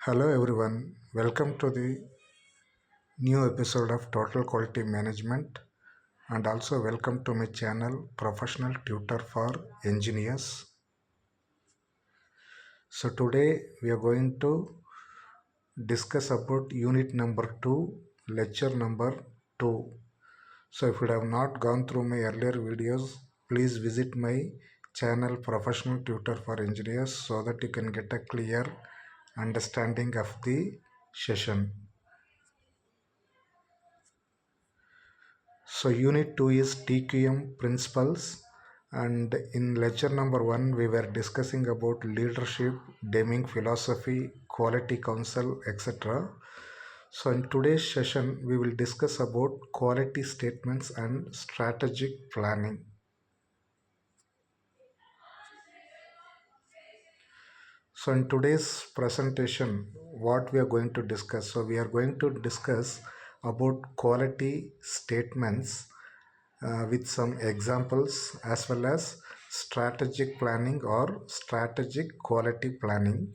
Hello everyone, welcome to the new episode of Total Quality Management and also welcome to my channel Professional Tutor for Engineers. So today we are going to discuss about unit number 2, lecture number 2. So if you have not gone through my earlier videos, please visit my channel Professional Tutor for Engineers so that you can get a clear understanding of the session. So unit 2 is TQM principles, and in lecture number 1 we were discussing about leadership, Deming philosophy, quality council, etc. So in today's session we will discuss about quality statements and strategic planning. So in today's presentation, what we are going to discuss, so we are going to discuss about quality statements with some examples as well as strategic planning or strategic quality planning.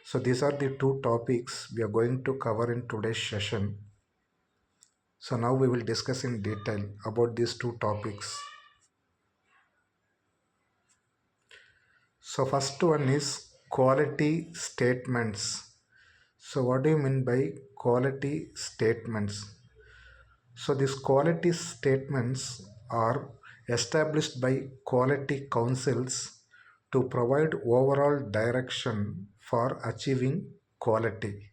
So these are the two topics we are going to cover in today's session. So now we will discuss in detail about these two topics. So first one is quality statements. So what do you mean by quality statements? So these quality statements are established by quality councils to provide overall direction for achieving quality.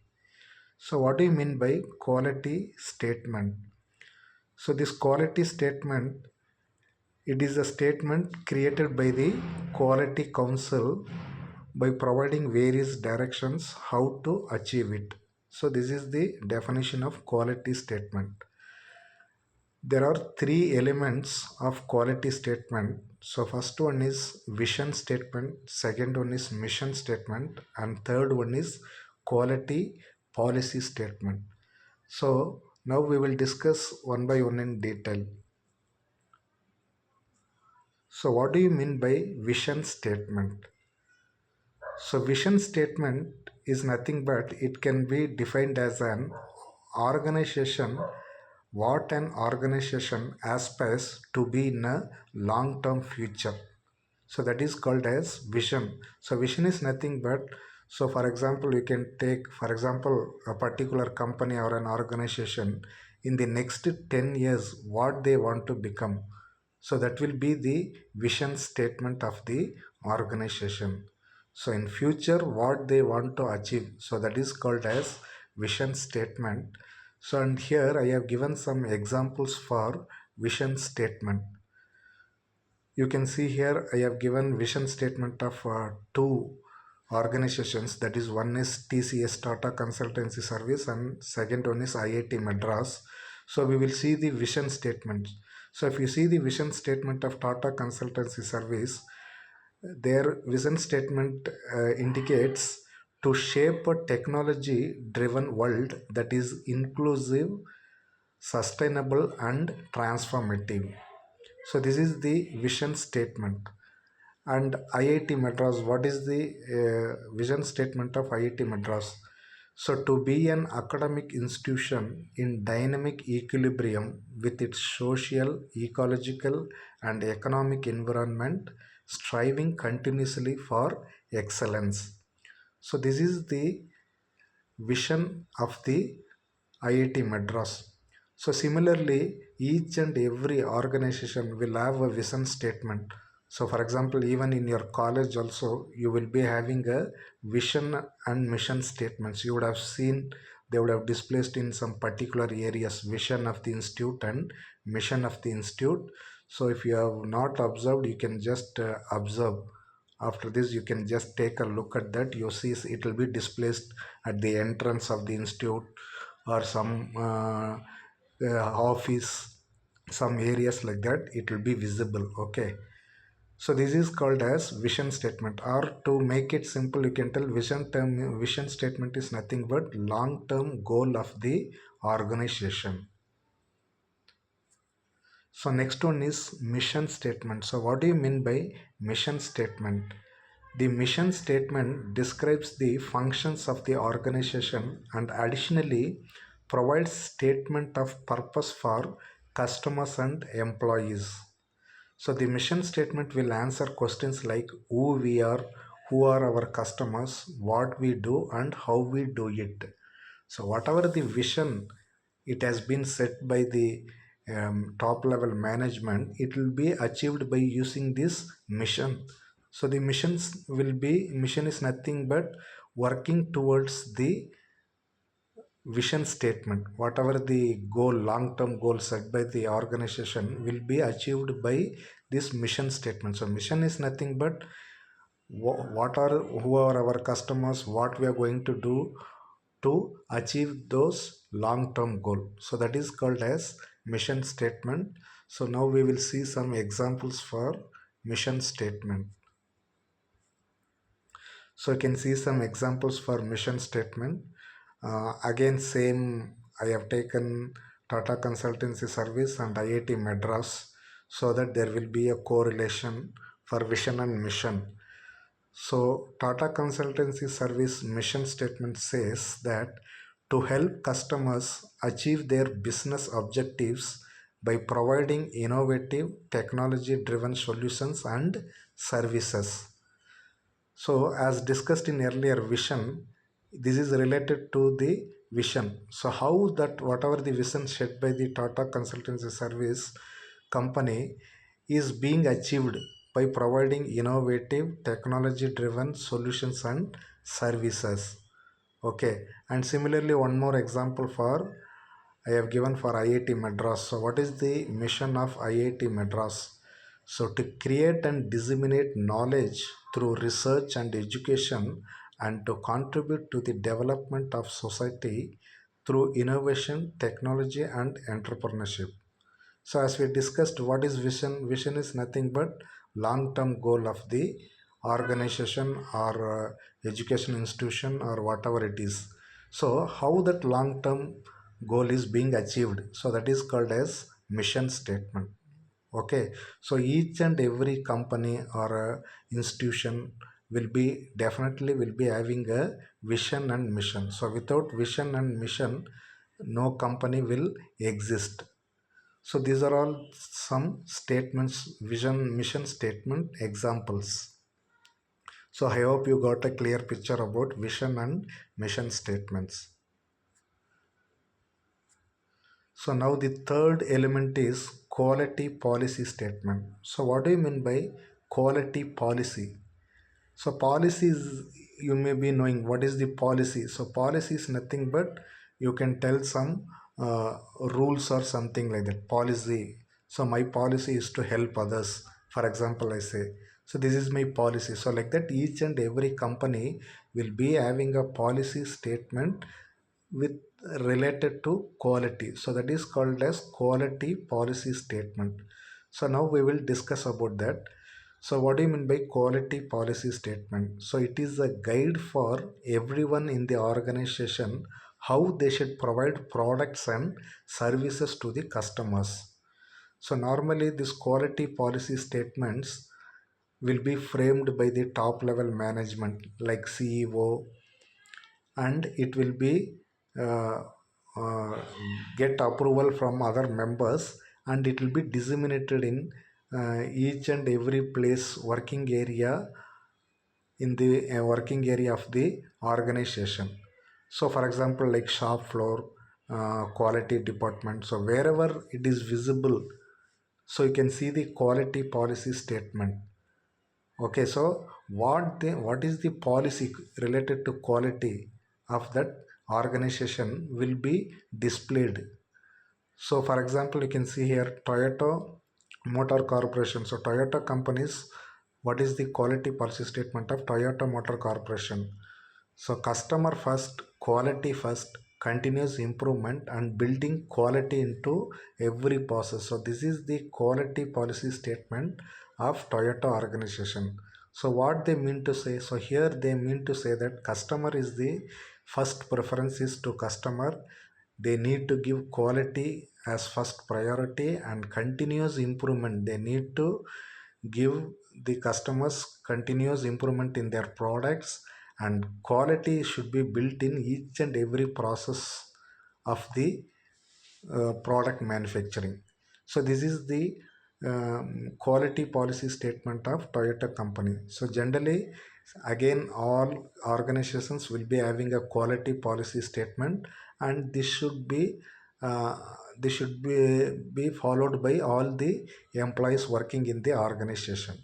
So what do you mean by quality statement? So this quality statement, it is a statement created by the quality council by providing various directions how to achieve it. So this is the definition of quality statement. There are three elements of quality statement. So first one is vision statement, second one is mission statement, and third one is quality policy statement. So now we will discuss one by one in detail. So what do you mean by vision statement? So vision statement is nothing but it can be defined as an organization, what an organization aspires to be in a long term future. So that is called as vision. So vision is nothing but, so for example you can take for example a particular company or an organization in the next 10 years what they want to become. So that will be the vision statement of the organization. So in future what they want to achieve, so that is called as vision statement. So and here I have given some examples for vision statement. You can see here I have given vision statement of two organizations, that is one is TCS Tata Consultancy Service and second one is IIT Madras. So we will see the vision statement. So if you see the vision statement of Tata Consultancy Service, their vision statement indicates to shape a technology driven world that is inclusive, sustainable and transformative. So this is the vision statement. And IIT Madras, what is the vision statement of IIT Madras? So to be an academic institution in dynamic equilibrium with its social, ecological and economic environment, striving continuously for excellence. So this is the vision of the IIT Madras. So similarly, each and every organization will have a vision statement. So for example, even in your college also, you will be having a vision and mission statements. You would have seen they would have displaced in some particular areas vision of the institute and mission of the institute. So if you have not observed, you can just observe. After this you can just take a look at that. You see it will be displaced at the entrance of the institute or some office, some areas like that, it will be visible. Okay, so this is called as vision statement, or to make it simple you can tell vision statement is nothing but long term goal of the organization. So next one is mission statement. So what do you mean by mission statement? The mission statement describes the functions of the organization and additionally provides statement of purpose for customers and employees. So the mission statement will answer questions like who we are, who are our customers, what we do, and how we do it. So whatever the vision it has been set by the top level management, it will be achieved by using this mission. So the mission is nothing but working towards the vision statement. Whatever the goal, long term goal set by the organization will be achieved by this mission statement. So mission is nothing but what are, who are our customers, what we are going to do to achieve those long term goal. So that is called as mission statement. So now we will see some examples for mission statement. So you can see some examples for mission statement. Again, same, I have taken Tata Consultancy Service and IIT Madras so that there will be a correlation for vision and mission. So Tata Consultancy Service mission statement says that to help customers achieve their business objectives by providing innovative technology driven solutions and services. So, as discussed in earlier vision, this is related to the vision. So, how that whatever the vision set by the Tata Consultancy Service company is being achieved by providing innovative technology driven solutions and services. Okay, and similarly, one more example for I have given for IIT Madras. So, what is the mission of IIT Madras? So, to create and disseminate knowledge through research and education and to contribute to the development of society through innovation, technology, and entrepreneurship. So, as we discussed, what is vision? Vision is nothing but long-term goal of the organization or education institution or whatever it is. So, how that long-term goal is being achieved? So, that is called as mission statement. Okay, so each and every company or institution will be definitely will be having a vision and mission. So, without vision and mission, no company will exist. So these are all some statements, vision, mission statement examples. So I hope you got a clear picture about vision and mission statements. So now the third element is quality policy statement. So what do you mean by quality policy? So policy is, you may be knowing what is the policy. So policy is nothing but you can tell some rules or something like that. Policy. So my policy is to help others. For example, I say, so this is my policy. So like that, each and every company will be having a policy statement with related to quality. So that is called as quality policy statement. So now we will discuss about that. So what do you mean by quality policy statement? So it is a guide for everyone in the organization how they should provide products and services to the customers. So normally these quality policy statements will be framed by the top level management like CEO, and it will be uh, uh, get approval from other members, and it will be disseminated in each and every place working area in the working area of the organization. So for example, like shop floor, quality department, so wherever it is visible, so you can see the quality policy statement. Okay, so what is the policy related to quality of that organization will be displayed. So for example, you can see here Toyota Motor Corporation. So Toyota companies, what is the quality policy statement of Toyota Motor Corporation? So customer first, quality first, continuous improvement and building quality into every process. So this is the quality policy statement of Toyota organization. So what they mean to say? So here they mean to say that customer is the first preference is to customer. They need to give quality as first priority and continuous improvement. They need to give the customers continuous improvement in their products, and quality should be built in each and every process of the product manufacturing. So this is the quality policy statement of Toyota company. So generally, again, all organizations will be having a quality policy statement, and uh, this should be followed by all the employees working in the organization.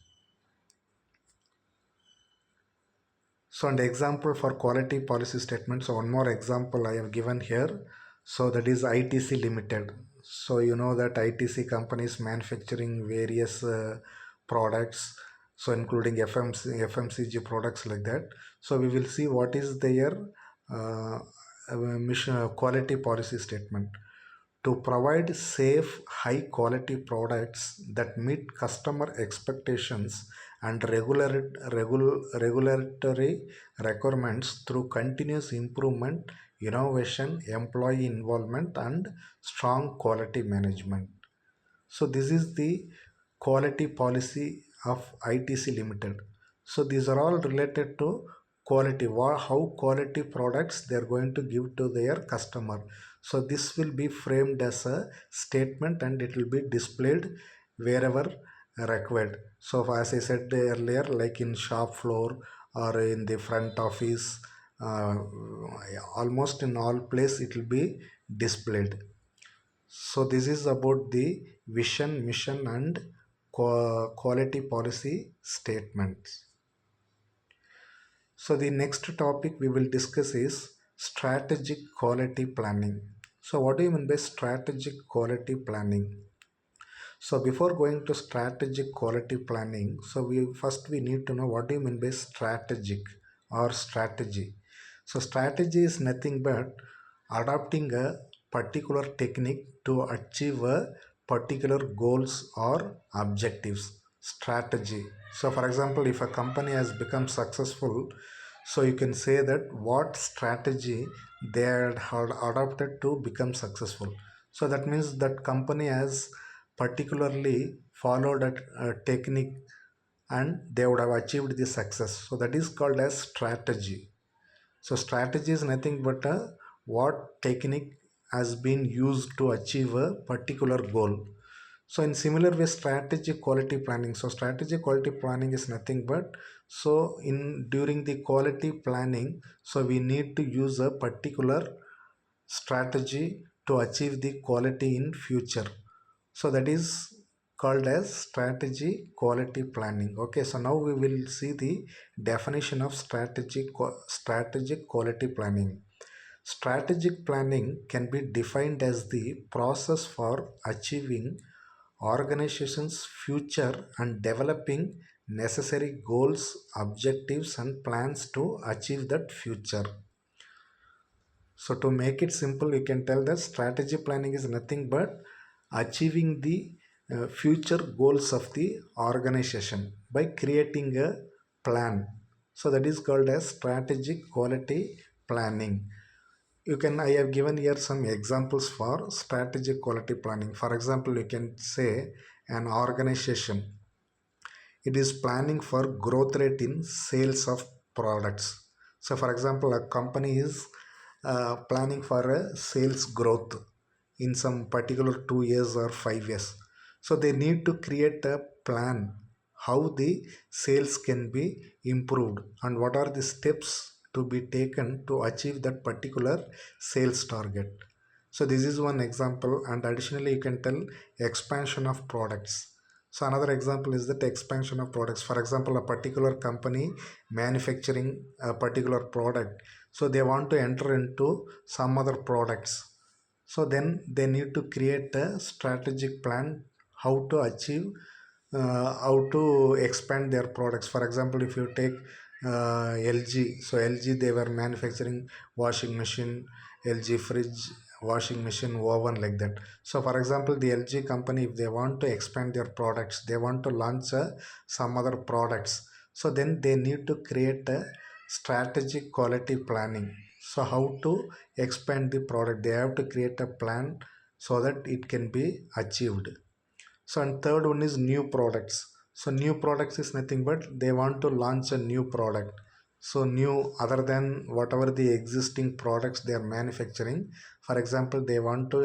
So, an example for quality policy statement. So, one more example I have given here. So, that is ITC Limited. So, you know that ITC companies manufacturing various products, so including FMCG products like that. So, we will see what is their uh, mission quality policy statement. To provide safe, high quality products that meet customer expectations and regulatory requirements through continuous improvement, innovation, employee involvement, and strong quality management. So this is the quality policy of ITC Limited. So these are all related to quality, how quality products they are going to give to their customer. So this will be framed as a statement, and it will be displayed wherever required. So as I said earlier, like in shop floor or in the front office, uh, almost in all place it will be displayed. So this is about the vision, mission, and quality policy statements. So the next topic we will discuss is strategic quality planning. So what do you mean by strategic quality planning? So before going to strategic quality planning, so we need to know what do you mean by strategic or strategy. So strategy is nothing but adopting a particular technique to achieve a particular goals or objectives. Strategy. So for example, if a company has become successful, so you can say that what strategy they had adopted to become successful. So that means that company has particularly followed a technique, and they would have achieved the success. So that is called as strategy. So strategy is nothing but what technique has been used to achieve a particular goal. So in similar way, strategic quality planning. So strategic quality planning is nothing but, so in during the quality planning, so we need to use a particular strategy to achieve the quality in future. So that is called as strategy quality planning. Okay, so now we will see the definition of strategic quality planning. Strategic planning can be defined as the process for achieving organization's future and developing necessary goals, objectives, and plans to achieve that future. So to make it simple, you can tell that strategy planning is nothing but achieving the future goals of the organization by creating a plan. So that is called as strategic quality planning. I have given here some examples for strategic quality planning. For example, you can say an organization, it is planning for growth rate in sales of products. So for example, a company is planning for a sales growth in some particular 2 years or 5 years. So they need to create a plan how the sales can be improved and what are the steps to be taken to achieve that particular sales target. So this is one example, and additionally you can tell expansion of products. So another example is that expansion of products. For example, a particular company manufacturing a particular product, so they want to enter into some other products. So then they need to create a strategic plan how to achieve, how to expand their products. For example, if you take LG, so LG they were manufacturing washing machine, LG fridge, washing machine, oven, like that. So for example, the LG company, if they want to expand their products, they want to launch some other products, so then they need to create a strategic quality planning. So how to expand the product, they have to create a plan so that it can be achieved. So and third one is new products. So new products is nothing but they want to launch a new product. So new other than whatever the existing products they are manufacturing. For example, they want to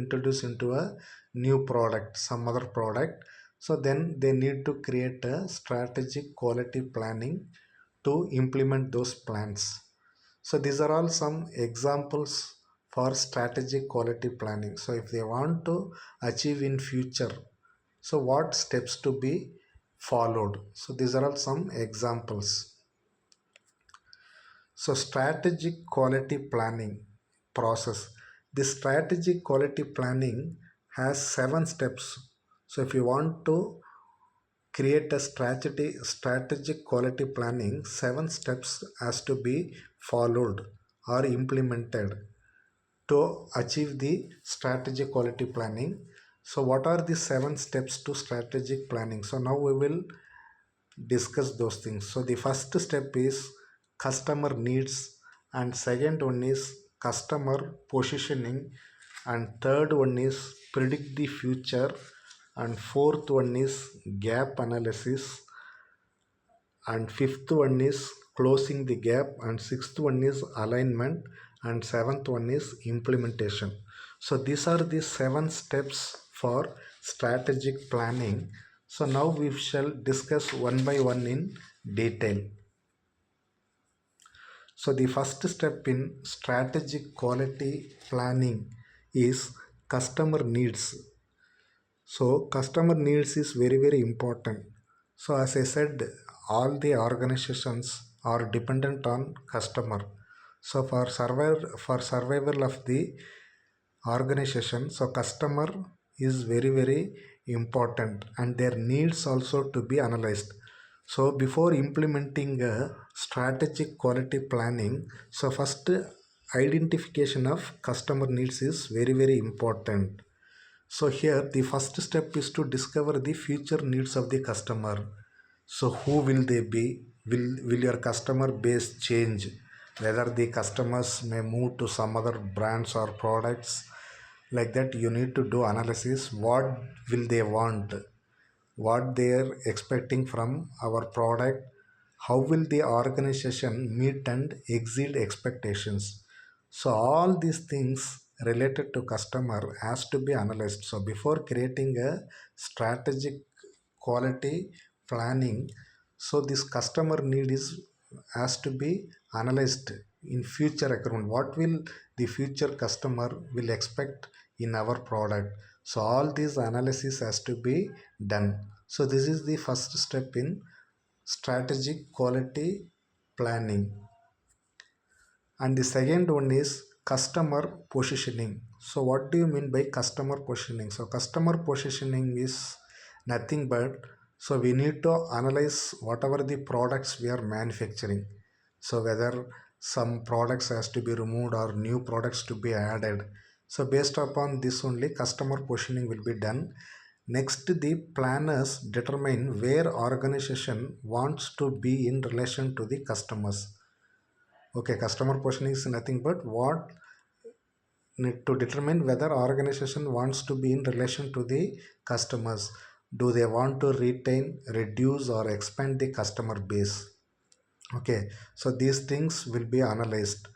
introduce into a new product, some other product. So then they need to create a strategic quality planning to implement those plans. So these are all some examples for strategic quality planning. So if they want to achieve in future, so what steps to be followed? So these are all some examples. So strategic quality planning process, this strategic quality planning has 7 steps. So if you want to create a strategic quality planning, 7 steps has to be followed or implemented to achieve the strategic quality planning. So what are the 7 steps to strategic planning? So now we will discuss those things. So the first step is customer needs, and second one is customer positioning, and third one is predict the future, and fourth one is gap analysis, and fifth one is closing the gap, and sixth one is alignment, and seventh one is implementation. So these are the 7 steps for strategic planning. So now we shall discuss one by one in detail. So the first step in strategic quality planning is customer needs. So customer needs is very important. So as I said, all the organizations are dependent on customer. So for survival of the organization, so customer is very important, and their needs also to be analyzed. So before implementing a strategic quality planning, so first identification of customer needs is very important. So here the first step is to discover the future needs of the customer. So who will they be? Will your customer base change? Whether the customers may move to some other brands or products, like that you need to do analysis. What will they want? What they are expecting from our product? How will the organization meet and exceed expectations? So all these things related to customer has to be analyzed. So before creating a strategic quality planning, so this customer need is has to be analyzed in future account. What will the future customer will expect in our product? So all these analysis has to be done. So this is the first step in strategic quality planning. And the second one is customer positioning. So what do you mean by customer positioning? So customer positioning is nothing but, so we need to analyze whatever the products we are manufacturing. So whether some products has to be removed or new products to be added. So based upon this only customer positioning will be done. Next, the planners determine where organization wants to be in relation to the customers. Okay, customer positioning is nothing but what need to determine whether organization wants to be in relation to the customers. Do they want to retain, reduce, or expand the customer base? Okay, so these things will be analyzed.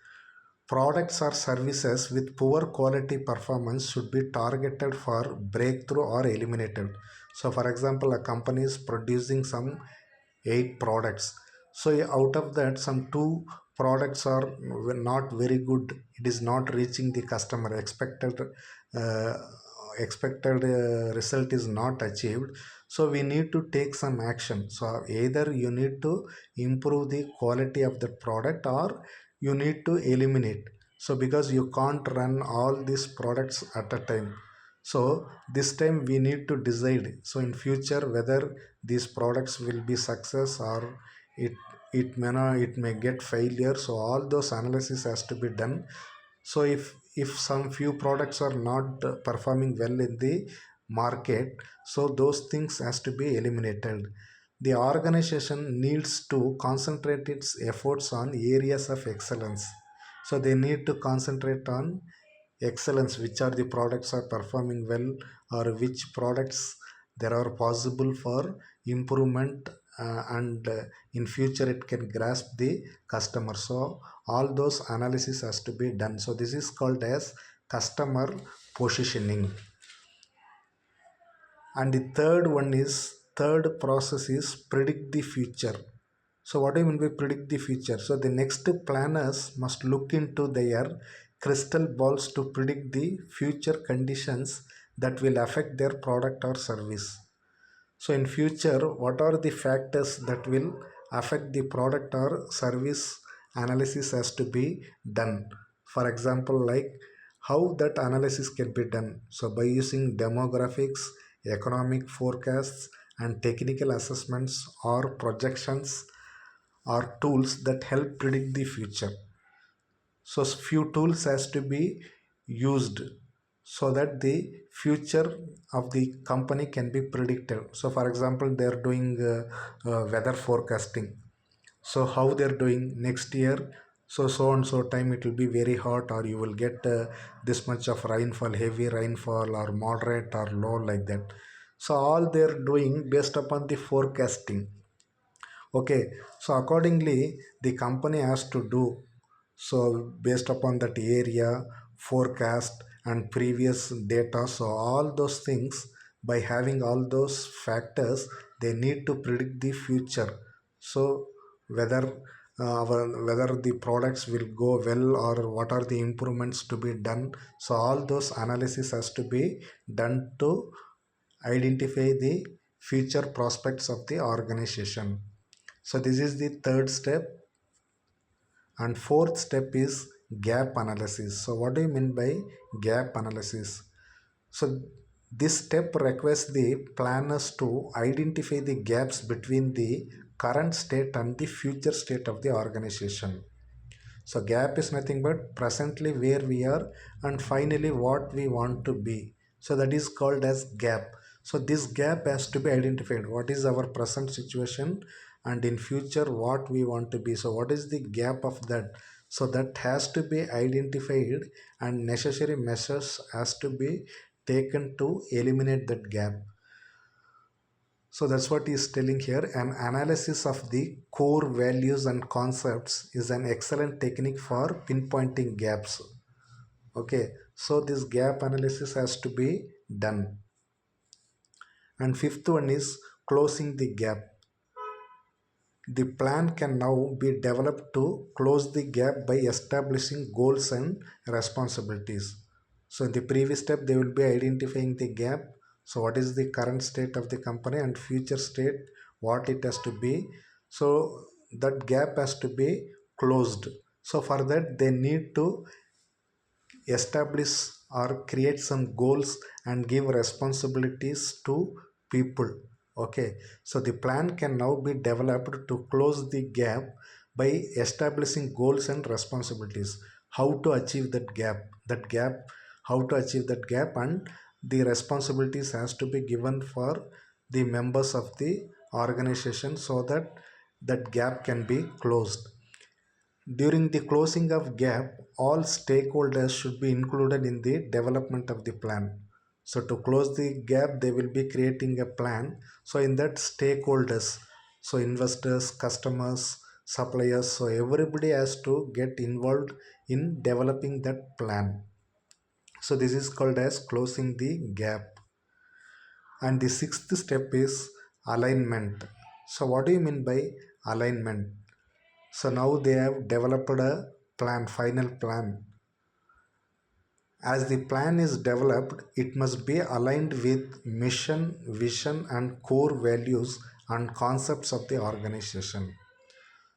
Products or services with poor quality performance should be targeted for breakthrough or eliminated. So, for example, a company is producing some 8 products. So, out of that, some 2 products are not very good. It is not reaching the customer uh, expected result is not achieved. So we need to take some action. So either you need to improve the quality of the product, or you need to eliminate. So because you can't run all these products at a time, so this time we need to decide, so in future, whether these products will be success or it it may get failure. So all those analysis has to be done. So if some few products are not performing well in the market, so those things has to be eliminated. The organization needs to concentrate its efforts on areas of excellence. So they need to concentrate on excellence, which are the products are performing well, or which products there are possible for improvement, and in future it can grasp the customer. So all those analysis has to be done. So this is called as customer positioning. And the third process is predict the future. So what do you mean by predict the future? So the next planners must look into their crystal balls to predict the future conditions that will affect their product or service. So in future, what are the factors that will affect the product or service? Analysis has to be done. For example, like how that analysis can be done. So by using demographics, economic forecasts, and technical assessments or projections are tools that help predict the future. So few tools has to be used so that the future of the company can be predicted. So for example, they are doing weather forecasting. So how they're doing next year, so and so time it will be very hot, or you will get this much of rainfall, heavy rainfall, or moderate or low, like that. So all they're doing based upon the forecasting. Okay, so accordingly the company has to do so based upon that area forecast and previous data. So all those things, by having all those factors, they need to predict the future. So whether whether the products will go well, or what are the improvements to be done. So all those analysis has to be done to identify the future prospects of the organization. So this is the third step. And fourth step is gap analysis. So what do you mean by gap analysis? So this step requires the planners to identify the gaps between the current state and the future state of the organization. So gap is nothing but presently where we are and finally what we want to be. So that is called as gap. So this gap has to be identified. What is our present situation, and in future what we want to be. So what is the gap of that? So that has to be identified, and necessary measures has to be taken to eliminate that gap. So that's what he is telling here. An analysis of the core values and concepts is an excellent technique for pinpointing gaps. Okay, so this gap analysis has to be done. And fifth one is closing the gap. The plan can now be developed to close the gap by establishing goals and responsibilities. So in the previous step, they will be identifying the gap. So what is the current state of the company and future state, what it has to be. So that gap has to be closed. So for that, they need to establish or create some goals and give responsibilities to people. Okay, so the plan can now be developed to close the gap by establishing goals and responsibilities. How to achieve that gap, how to achieve that gap, and the responsibilities has to be given for the members of the organization so that that gap can be closed. During the closing of gap, all stakeholders should be included in the development of the plan. So to close the gap, they will be creating a plan. So in that stakeholders, so investors, customers, suppliers, so everybody has to get involved in developing that plan. So this is called as closing the gap. And the sixth step is alignment. So what do you mean by alignment? So now they have developed a plan, final plan. As the plan is developed, it must be aligned with mission, vision, and core values and concepts of the organization.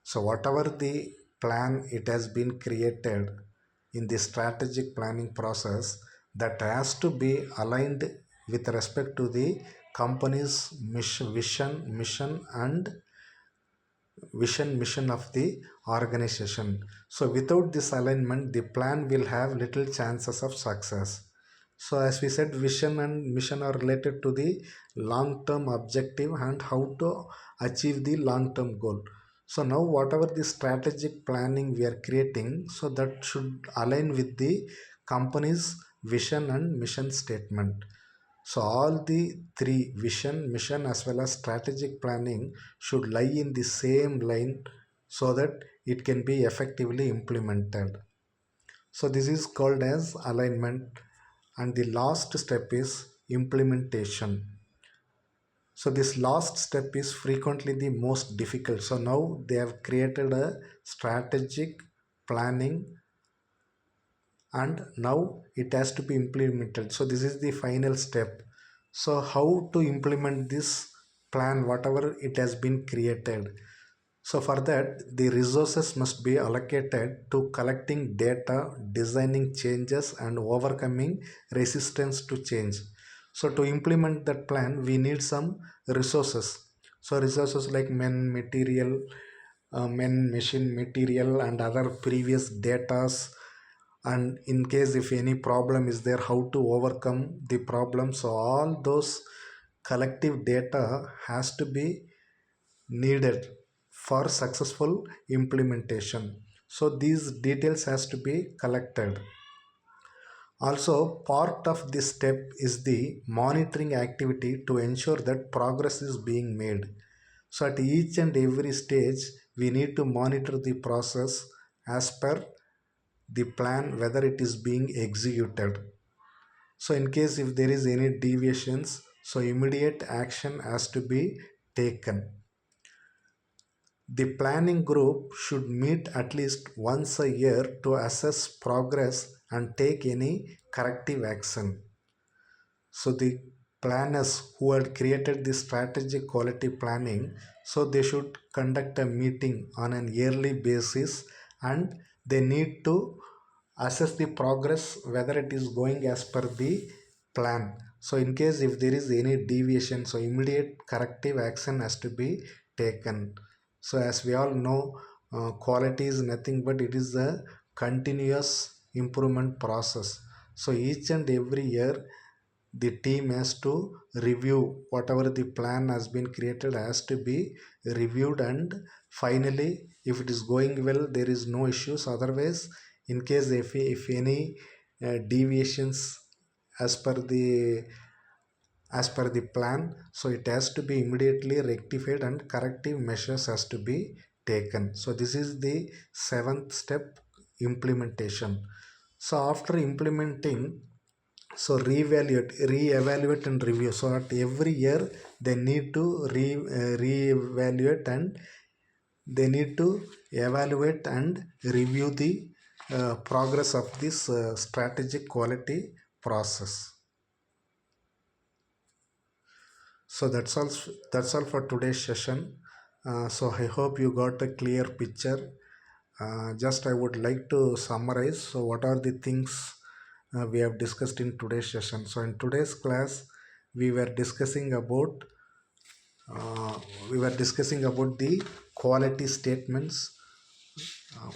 So whatever the plan it has been created in the strategic planning process, that has to be aligned with respect to the company's mission, and mission of the organization. So without this alignment, the plan will have little chances of success. So as we said, vision and mission are related to the long term objective and how to achieve the long term goal. So now whatever the strategic planning we are creating, so that should align with the company's vision and mission statement. So all the three, vision, mission as well as strategic planning, should lie in the same line so that it can be effectively implemented. So this is called as alignment, and the last step is implementation. So this last step is frequently the most difficult. So now they have created a strategic planning, and now it has to be implemented. So this is the final step. So how to implement this plan, whatever it has been created? So for that, the resources must be allocated to collecting data, designing changes, and overcoming resistance to change. So to implement that plan, we need some resources. So resources like men, machine, material, and other previous datas. And in case if any problem is there, how to overcome the problem. So all those collective data has to be needed for successful implementation. So these details has to be collected. Also, part of this step is the monitoring activity to ensure that progress is being made. So at each and every stage, we need to monitor the process as per the plan, whether it is being executed. So in case if there is any deviations, so immediate action has to be taken. The planning group should meet at least once a year to assess progress and take any corrective action. So the planners who had created the strategic quality planning, so they should conduct a meeting on an yearly basis, and they need to assess the progress whether it is going as per the plan. So in case if there is any deviation, so immediate corrective action has to be taken. So as we all know, quality is nothing but it is a continuous improvement process. So each and every year the team has to review whatever the plan has been created, has to be reviewed, and finally if it is going well, there is no issues. Otherwise, in case if any deviations as per the plan, so it has to be immediately rectified and corrective measures has to be taken. So this is the seventh step, implementation. So after implementing, so reevaluate and review. So at every year they need to reevaluate, and they need to evaluate and review the progress of this strategic quality process. So that's all for today's session. So I hope you got a clear picture. Just I would like to summarize. So what are the things we have discussed in today's session? So in today's class, we were discussing about uh, the quality statements. uh,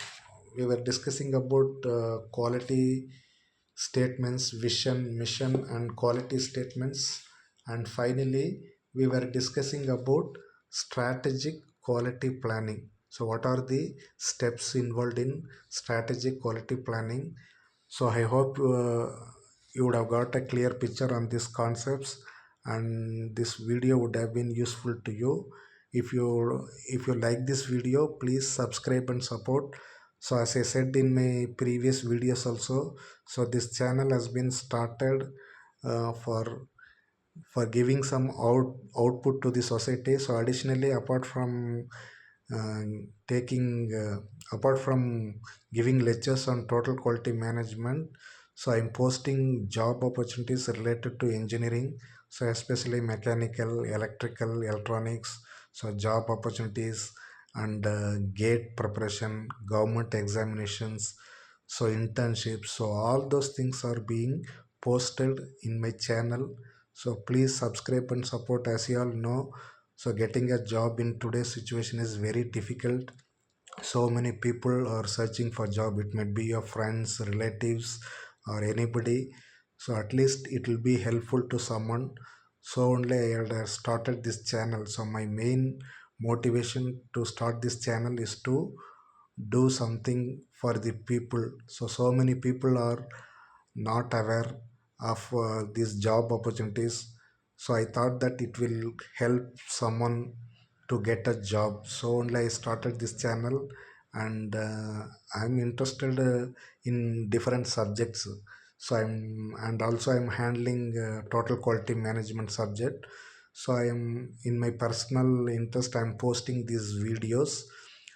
we were discussing about quality statements, vision, mission, and quality statements. And finally, we were discussing about strategic quality planning. So, what are the steps involved in strategic quality planning? So, I hope you would have got a clear picture on these concepts, and this video would have been useful to you. If you like this video, please subscribe and support. So as I said in my previous videos also, so this channel has been started for giving some output to the society. So additionally, uh, taking apart from giving lectures on total quality management, so I'm posting job opportunities related to engineering, so especially mechanical, electrical, electronics, so job opportunities, and gate preparation, government examinations, so internships. So all those things are being posted in my channel. So please subscribe and support. As you all know, so getting a job in today's situation is very difficult. So many people are searching for job. It might be your friends, relatives, or anybody. So at least it will be helpful to someone. So only I had started this channel. So my main motivation to start this channel is to do something for the people. So many people are not aware of these job opportunities. So I thought that it will help someone to get a job, so only I started this channel. And I'm interested in different subjects. So I'm handling total quality management subject. So I am in my personal interest, I'm posting these videos.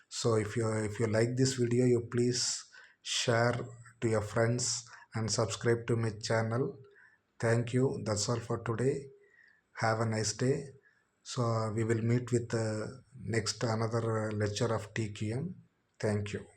So if you like this video, you please share to your friends and subscribe to my channel. Thank you. That's all for today. Have a nice day. So we will meet with next another lecture of TQM. Thank you.